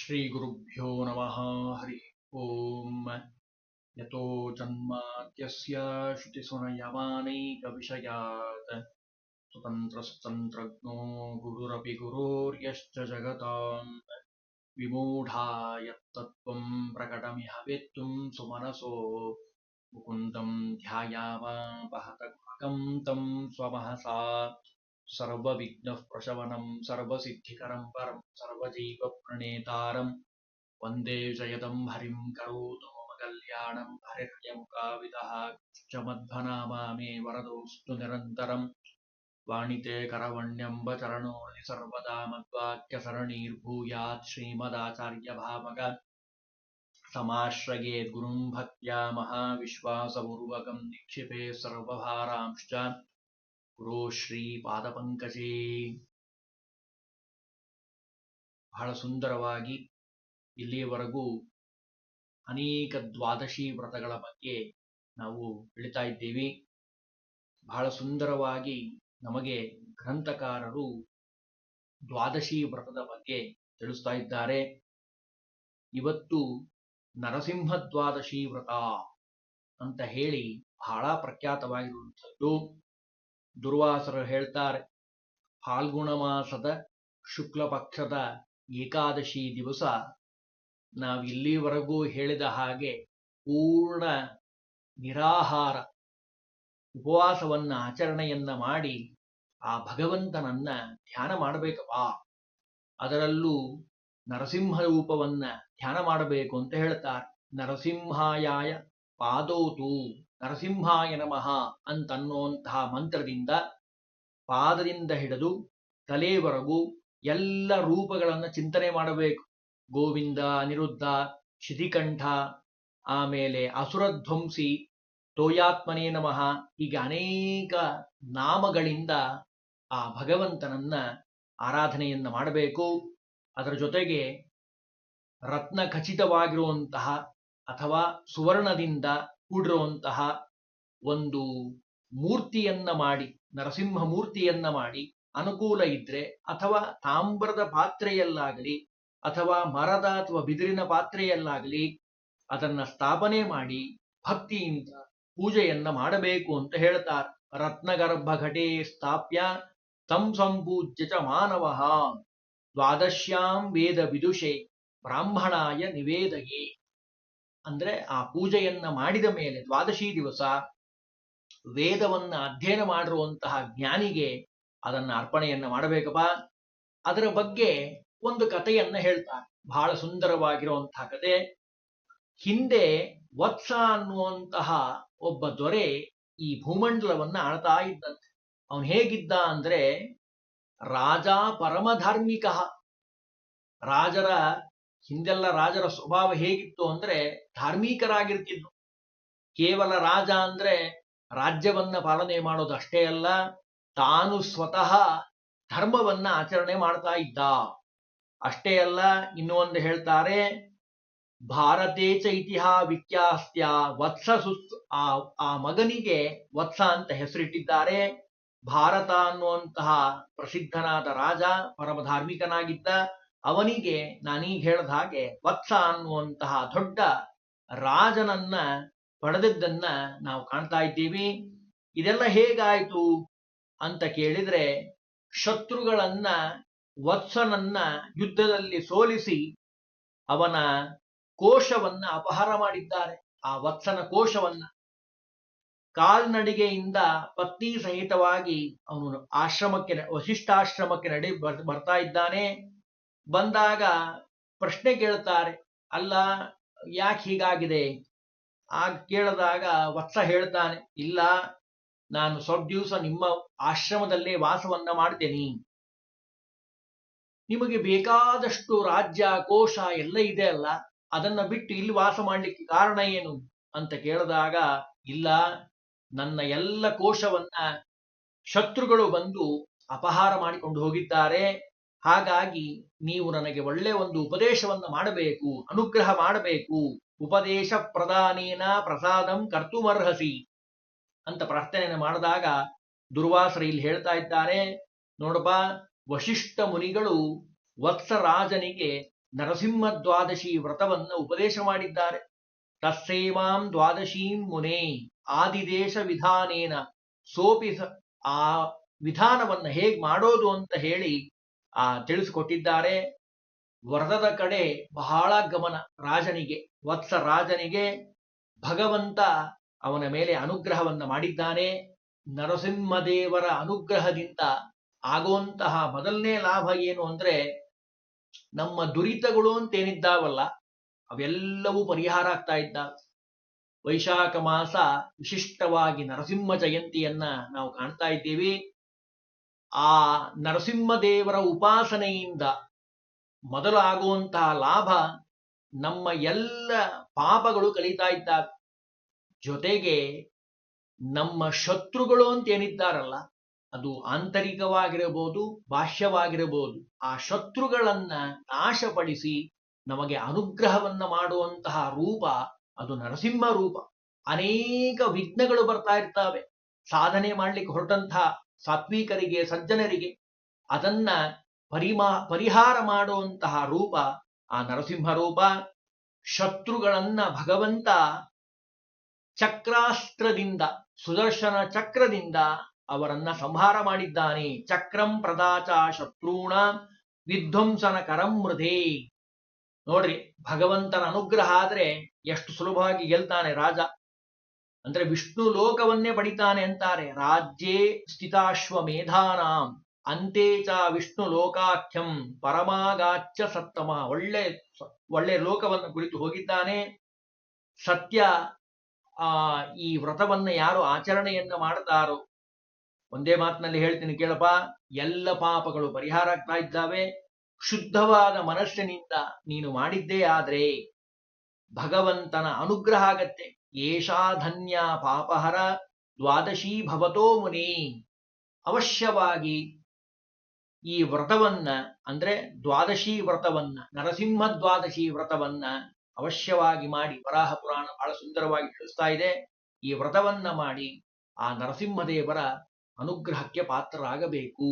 श्रीगुरुभ्यो नमः हरि ओम। यतो जन्माद्यस्य श्रुतिस्मरणयमानैकविषयात् स्वतन्त्रस्तन्त्रज्ञो गुरुरपि गुरोर्यश्च जगताम् विमूढाय तत्त्वं प्रकटमिह वेत्तुं सुमनसो मुकुन्दं ध्यायामापहतगुहकं तं स्वमहसा सर्वविघ्नः प्रशमनं सर्वसिद्धिकरं परं सर्वजीवप्रणेतारं वन्दे जयदं हरिं करोतु मम कल्याणं हरिर्यमुकाविदः च मध्वनामा मे वरदोऽस्तु निरन्तरं वाणिते करवण्यम्ब चरणोऽणि सर्वदा मद्वाक्यसरणीर्भूयात् श्रीमदाचार्यभावग समाश्रयेत् गुरुं भक्त्या महाविश्वासपूर्वकं निक्षिपे सर्वभारांश्च ಗುರು ಶ್ರೀ ಪಾದಪಂಕಜೇ. ಬಹಳ ಸುಂದರವಾಗಿ ಇಲ್ಲಿಯವರೆಗೂ ಅನೇಕ ದ್ವಾದಶಿ ವ್ರತಗಳ ಬಗ್ಗೆ ನಾವು ತಿಳಿತಾ ಇದ್ದೀವಿ. ಬಹಳ ಸುಂದರವಾಗಿ ನಮಗೆ ಗ್ರಂಥಕಾರರು ದ್ವಾದಶಿ ವ್ರತದ ಬಗ್ಗೆ ತಿಳಿಸ್ತಾ ಇದ್ದಾರೆ. ಇವತ್ತು ನರಸಿಂಹ ದ್ವಾದಶಿ ವ್ರತ ಅಂತ ಹೇಳಿ ಬಹಳ ಪ್ರಖ್ಯಾತವಾಗಿರುವಂಥದ್ದು. ದುರ್ವಾಸರು ಹೇಳ್ತಾರೆ, ಫಾಲ್ಗುಣ ಮಾಸದ ಶುಕ್ಲ ಪಕ್ಷದ ಏಕಾದಶಿ ದಿವಸ ನಾವಿಲ್ಲಿವರೆಗೂ ಹೇಳಿದ ಹಾಗೆ ಪೂರ್ಣ ನಿರಾಹಾರ ಉಪವಾಸವನ್ನ ಆಚರಣೆಯನ್ನ ಮಾಡಿ ಆ ಭಗವಂತನನ್ನ ಧ್ಯಾನ ಮಾಡಬೇಕಪ್ಪ. ಅದರಲ್ಲೂ ನರಸಿಂಹ ರೂಪವನ್ನ ಧ್ಯಾನ ಮಾಡಬೇಕು ಅಂತ ಹೇಳ್ತಾರೆ. ನರಸಿಂಹಾಯಾಯ ಪಾದೋತು ನರಸಿಂಹಾಯ ನಮಃ ಅಂತನ್ನುವಂತಹ ಮಂತ್ರದಿಂದ ಪಾದದಿಂದ ಹಿಡಿದು ತಲೆಯವರೆಗೂ ಎಲ್ಲ ರೂಪಗಳನ್ನು ಚಿಂತನೆ ಮಾಡಬೇಕು. ಗೋವಿಂದ, ಅನಿರುದ್ಧ, ಶಿತಿಕಂಠ, ಆಮೇಲೆ ಅಸುರಧ್ವಂಸಿ, ತೋಯಾತ್ಮನೇ ನಮಃ, ಹೀಗೆ ಅನೇಕ ನಾಮಗಳಿಂದ ಆ ಭಗವಂತನನ್ನ ಆರಾಧನೆಯನ್ನ ಮಾಡಬೇಕು. ಅದರ ಜೊತೆಗೆ ರತ್ನ ಖಚಿತವಾಗಿರುವಂತಹ ಅಥವಾ ಸುವರ್ಣದಿಂದ ಕೂಡಿರುವಂತಹ ಒಂದು ಮೂರ್ತಿಯನ್ನ ಮಾಡಿ, ನರಸಿಂಹ ಮೂರ್ತಿಯನ್ನ ಮಾಡಿ, ಅನುಕೂಲ ಇದ್ರೆ ಅಥವಾ ತಾಮ್ರದ ಪಾತ್ರೆಯಲ್ಲಾಗಲಿ ಅಥವಾ ಮರದ ಅಥವಾ ಬಿದಿರಿನ ಪಾತ್ರೆಯಲ್ಲಾಗಲಿ ಅದನ್ನ ಸ್ಥಾಪನೆ ಮಾಡಿ ಭಕ್ತಿಯಿಂದ ಪೂಜೆಯನ್ನ ಮಾಡಬೇಕು ಅಂತ ಹೇಳ್ತಾರೆ. ರತ್ನಗರ್ಭ ಘಟೆ ಸ್ಥಾಪ್ಯ ತಂ ಸಂಪೂಜ್ಯ ಚ ಮಾನವಃ ದ್ವಾದಶ್ಯಾಂ ವೇದ ವಿದುಷೆ ಬ್ರಾಹ್ಮಣಾಯ ನಿವೇದಯೇ. ಅಂದ್ರೆ ಆ ಪೂಜೆಯನ್ನ ಮಾಡಿದ ಮೇಲೆ ದ್ವಾದಶಿ ದಿವಸ ವೇದವನ್ನ ಅಧ್ಯಯನ ಮಾಡಿರುವಂತಹ ಜ್ಞಾನಿಗೆ ಅದನ್ನ ಅರ್ಪಣೆಯನ್ನ ಮಾಡಬೇಕಪ್ಪ. ಅದರ ಬಗ್ಗೆ ಒಂದು ಕಥೆಯನ್ನ ಹೇಳ್ತಾರೆ, ಬಹಳ ಸುಂದರವಾಗಿರುವಂತಹ ಕತೆ. ಹಿಂದೆ ವತ್ಸ ಅನ್ನುವಂತಹ ಒಬ್ಬ ದೊರೆ ಈ ಭೂಮಂಡಲವನ್ನ ಆಳ್ತಾ ಇದ್ದಂತೆ. ಅವನು ಹೇಗಿದ್ದ ಅಂದ್ರೆ ರಾಜ ಪರಮಧಾರ್ಮಿಕ. ಹಿಂದೆಲ್ಲ ರಾಜರ ಸ್ವಭಾವ ಹೇಗಿತ್ತು ಅಂದ್ರೆ ಧಾರ್ಮಿಕರಾಗಿರ್ತಿದ್ರು. ಕೇವಲ ರಾಜ ಅಂದ್ರೆ ರಾಜ್ಯವನ್ನ ಪಾಲನೆ ಮಾಡೋದು ಅಷ್ಟೇ ಅಲ್ಲ, ತಾನು ಸ್ವತಃ ಧರ್ಮವನ್ನ ಆಚರಣೆ ಮಾಡ್ತಾ ಇದ್ದ. ಅಷ್ಟೇ ಅಲ್ಲ, ಇನ್ನೂ ಒಂದು ಹೇಳ್ತಾರೆ, ಭಾರತೇ ಚ ಇತಿಹಾ ವಿಖ್ಯಾಸ್ತ್ಯ ವತ್ಸ ಆ ಮಗನಿಗೆ ವತ್ಸ ಅಂತ ಹೆಸರಿಟ್ಟಿದ್ದಾರೆ. ಭಾರತ ಅನ್ನುವಂತಹ ಪ್ರಸಿದ್ಧನಾದ ರಾಜ ಪರಮಧಾರ್ಮಿಕನಾಗಿದ್ದ. ಅವನಿಗೆ ನಾನೀಗ ಹೇಳಿದ ಹಾಗೆ ವತ್ಸ ಅನ್ನುವಂತಹ ದೊಡ್ಡ ರಾಜನನ್ನ ಪಡೆದಿದ್ದನ್ನ ನಾವು ಕಾಣ್ತಾ ಇದ್ದೀವಿ. ಇದೆಲ್ಲ ಹೇಗಾಯ್ತು ಅಂತ ಕೇಳಿದ್ರೆ, ಶತ್ರುಗಳನ್ನ ವತ್ಸನನ್ನ ಯುದ್ಧದಲ್ಲಿ ಸೋಲಿಸಿ ಅವನ ಕೋಶವನ್ನ ಅಪಹಾರ ಮಾಡಿದ್ದಾರೆ. ಆ ವತ್ಸನ ಕೋಶವನ್ನ ಕಾಲ್ನಡಿಗೆಯಿಂದ ಪತ್ನಿ ಸಹಿತವಾಗಿ ಅವನು ವಶಿಷ್ಠಾಶ್ರಮಕ್ಕೆ ಬರ್ತಾ ಇದ್ದಾನೆ. ಬಂದಾಗ ಪ್ರಶ್ನೆ ಕೇಳ್ತಾರೆ, ಅಲ್ಲ ಯಾಕೆ ಹೀಗಾಗಿದೆ? ಆಗ ಕೇಳಿದಾಗ ವತ್ಸ ಹೇಳ್ತಾನೆ, ಇಲ್ಲ, ನಾನು ಸ್ವಲ್ಪ ದಿವಸ ನಿಮ್ಮ ಆಶ್ರಮದಲ್ಲೇ ವಾಸವನ್ನ ಮಾಡ್ತೇನೆ. ನಿಮಗೆ ಬೇಕಾದಷ್ಟು ರಾಜ್ಯ ಕೋಶ ಎಲ್ಲ ಇದೆ ಅಲ್ಲ, ಅದನ್ನ ಬಿಟ್ಟು ಇಲ್ಲಿ ವಾಸ ಮಾಡ್ಲಿಕ್ಕೆ ಕಾರಣ ಏನು ಅಂತ ಕೇಳಿದಾಗ, ಇಲ್ಲ, ನನ್ನ ಎಲ್ಲ ಕೋಶವನ್ನ ಶತ್ರುಗಳು ಬಂದು ಅಪಹಾರ ಮಾಡಿಕೊಂಡು ಹೋಗಿದ್ದಾರೆ. ಹಾಗಾಗಿ ನೀವು ನನಗೆ ಒಳ್ಳೆ ಒಂದು ಉಪದೇಶವನ್ನ ಮಾಡಬೇಕು, ಅನುಗ್ರಹ ಮಾಡಬೇಕು. ಉಪದೇಶ ಪ್ರದಾನೇನ ಪ್ರಸಾದಂ ಕರ್ತುಮರ್ಹಸಿ ಅಂತ ಪ್ರಾರ್ಥನೆಯನ್ನು ಮಾಡಿದಾಗ ದುರ್ವಾಸರು ಇಲ್ಲಿ ಹೇಳ್ತಾ ಇದ್ದಾರೆ, ನೋಡಪ್ಪ, ವಶಿಷ್ಠ ಮುನಿಗಳು ವತ್ಸರಾಜನಿಗೆ ನರಸಿಂಹ ದ್ವಾದಶಿ ವ್ರತವನ್ನ ಉಪದೇಶ ಮಾಡಿದ್ದಾರೆ. ತಸ್ಸೇವಾಂ ದ್ವಾದಶೀಂ ಮುನೇ ಆದಿದೇಶ ವಿಧಾನೇನ ಸೋಪಿ ಆ ವಿಧಾನವನ್ನ ಹೇಗ್ ಮಾಡೋದು ಅಂತ ಹೇಳಿ ತಿಳಿಸಿಕೊಟ್ಟಿದ್ದಾರೆ. ವ್ರತದ ಕಡೆ ಬಹಳ ಗಮನ ರಾಜನಿಗೆ, ವತ್ಸ ರಾಜನಿಗೆ ಭಗವಂತ ಅವನ ಮೇಲೆ ಅನುಗ್ರಹವನ್ನ ಮಾಡಿದ್ದಾನೆ. ನರಸಿಂಹದೇವರ ಅನುಗ್ರಹದಿಂದ ಆಗುವಂತಹ ಮೊದಲನೇ ಲಾಭ ಏನು ಅಂದ್ರೆ, ನಮ್ಮ ದುರಿತಗಳು ಅಂತೇನಿದ್ದಾವಲ್ಲ ಅವೆಲ್ಲವೂ ಪರಿಹಾರ ಆಗ್ತಾ ಇದ್ದಾವೆ. ವೈಶಾಖ ಮಾಸ ವಿಶಿಷ್ಟವಾಗಿ ನರಸಿಂಹ ಜಯಂತಿಯನ್ನ ನಾವು ಕಾಣ್ತಾ ಇದ್ದೀವಿ. ಆ ನರಸಿಂಹದೇವರ ಉಪಾಸನೆಯಿಂದ ಮೊದಲಾಗುವಂತಹ ಲಾಭ, ನಮ್ಮ ಎಲ್ಲ ಪಾಪಗಳು ಕಳೀತಾ ಇದ್ದಾವೆ. ಜೊತೆಗೆ ನಮ್ಮ ಶತ್ರುಗಳು ಅಂತ ಏನಿದ್ದಾರಲ್ಲ, ಅದು ಆಂತರಿಕವಾಗಿರಬಹುದು, ಬಾಹ್ಯವಾಗಿರಬಹುದು, ಆ ಶತ್ರುಗಳನ್ನ ನಾಶಪಡಿಸಿ ನಮಗೆ ಅನುಗ್ರಹವನ್ನ ಮಾಡುವಂತಹ ರೂಪ ಅದು ನರಸಿಂಹ ರೂಪ. ಅನೇಕ ವಿಘ್ನಗಳು ಬರ್ತಾ ಇರ್ತವೆ ಸಾಧನೆ ಮಾಡ್ಲಿಕ್ಕೆ ಹೊರಟಂತಹ ಸಾತ್ವಿಕರಿಗೆ, ಸಜ್ಜನರಿಗೆ. ಅದನ್ನ ಪರಿಹಾರ ಮಾಡುವಂತಹ ರೂಪ ಆ ನರಸಿಂಹ ರೂಪ. ಶತ್ರುಗಳನ್ನ ಭಗವಂತ ಚಕ್ರಾಸ್ತ್ರದಿಂದ, ಸುದರ್ಶನ ಚಕ್ರದಿಂದ ಅವರನ್ನ ಸಂಹಾರ ಮಾಡಿದ್ದಾನೆ. ಚಕ್ರಂ ಪ್ರದಾಚ ಶತ್ರುಣ ವಿಧ್ವಂಸನ ಕರಂ ಮೃಧೇ. ನೋಡ್ರಿ, ಭಗವಂತನ ಅನುಗ್ರಹ ಆದ್ರೆ ಎಷ್ಟು ಸುಲಭವಾಗಿ ಗೆಲ್ತಾನೆ ರಾಜ. ಅಂದ್ರೆ ವಿಷ್ಣು ಲೋಕವನ್ನೇ ಪಡಿತಾನೆ ಅಂತಾರೆ. ರಾಜ್ಯೇ ಸ್ಥಿತಾಶ್ವಮೇಧಾನಾಂ ಅಂತೆ ಚ ವಿಷ್ಣು ಲೋಕಾಖ್ಯಂ ಪರಮಾಗಾಚ್ಯ ಸತ್ತಮ. ಒಳ್ಳೆ ಲೋಕವನ್ನು ಕುರಿತು ಹೋಗಿದ್ದಾನೆ. ಸತ್ಯ ಈ ವ್ರತವನ್ನ ಯಾರು ಆಚರಣೆಯನ್ನ ಮಾಡ್ತಾರೋ, ಒಂದೇ ಮಾತಿನಲ್ಲಿ ಹೇಳ್ತೀನಿ ಕೇಳಪ್ಪ, ಎಲ್ಲ ಪಾಪಗಳು ಪರಿಹಾರ ಆಗ್ತಾ ಇದ್ದಾವೆ. ಶುದ್ಧವಾದ ಮನಸ್ಸಿನಿಂದ ನೀನು ಮಾಡಿದ್ದೇ ಆದ್ರೆ ಭಗವಂತನ ಅನುಗ್ರಹ ಆಗತ್ತೆ. ಏಷಾ ಧನ್ಯ ಪಾಪಹರ ದ್ವಾದಶಿ ಭವತೋ ಮುನಿ. ಅವಶ್ಯವಾಗಿ ಈ ವ್ರತವನ್ನ, ಅಂದ್ರೆ ದ್ವಾದಶಿ ವ್ರತವನ್ನ, ನರಸಿಂಹ ದ್ವಾದಶಿ ವ್ರತವನ್ನ ಅವಶ್ಯವಾಗಿ ಮಾಡಿ. ವರಾಹ ಪುರಾಣ ಬಹಳ ಸುಂದರವಾಗಿ ತಿಳಿಸ್ತಾ ಇದೆ. ಈ ವ್ರತವನ್ನ ಮಾಡಿ ಆ ನರಸಿಂಹದೇವರ ಅನುಗ್ರಹಕ್ಕೆ ಪಾತ್ರರಾಗಬೇಕು.